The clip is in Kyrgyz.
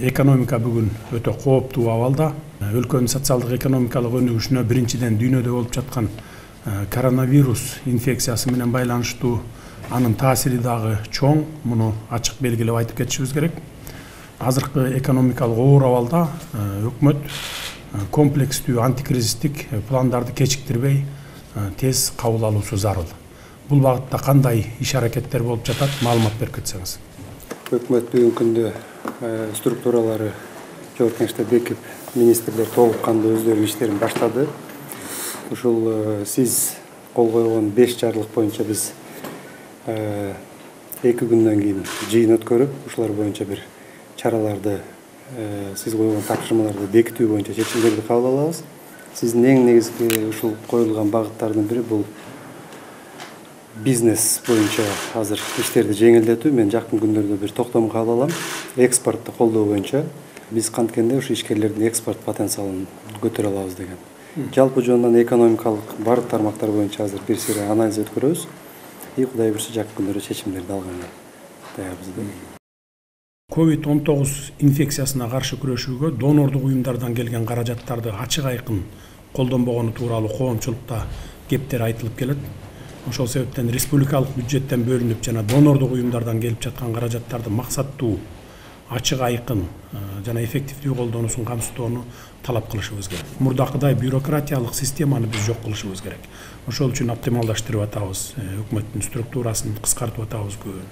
Экономика бүгүн өтө кооптуу абалда. Өлкөнүн социалдык экономикалык өнүгүшүнө биринчиден дүйнөдө болуп жаткан коронавирус инфекциясы менен байланыштуу анын таасири дагы чоң. Муну ачык белгилеп айтып кетишибиз керек. Азыркы экономикалык оор абалда өкмөт комплекстүү антикризистик пландарды кечиктирбей тез кабыл алуусу зарыл. Бул багытта кандай иш-аракеттер болуп жатат, маалымат берип кетсеңиз. Өкмөт бүгүнкү күндө структуралары жогорку кеңеште бекип, министрлер толук кандуу өздөрүнүн иштерин баштады. Ушул сиз кол койгон 5 жарлык боюнча биз 2 күндөн кийин жыйын өткөрүп, ушулар боюнча бир чараларды, сиз койгон тапшырмаларды бекитүү боюнча чечимдерди кабыл алабыз. Сиздин эң негизги ушул коюлган багыттардын бири бул бизнес боюнча азыр иштерди жеңилдетүү. Мен жакын күндөрдө бир токтом кабыл алам. Экспортду колдоо боюнча биз канткенде ушу ишкерлердин экспорт потенциалын көтөрө алабыз деген. Жалпы жөнүнөн экономикалык бардык тармактар боюнча азыр бир сыйра анализ өткөрөбүз. Кудай буйрса жакын күндөрдө чечимдерди алганга даярбыз. COVID-19 инфекциясына каршы күрөшүүгө донордук уюмдардан келген каражаттарды ачык айкын колдонбогону тууралуу коомчулукта кептер айтылып келет. Ошол себептен республикалык бюджеттен бөлүнүп жана донордук уюмдардан келип жаткан каражаттарды максаттуу, ачык айкын жана эффективдүү колдонуусун камсыздоону талап кылышыбыз керек. Мурдакыдай бюрократиялык системаны биз жок кылышыбыз керек. Ошол үчүн оптималдаштырып атабыз, өкмөттүн структурасын кыскартып атабыз көбүн.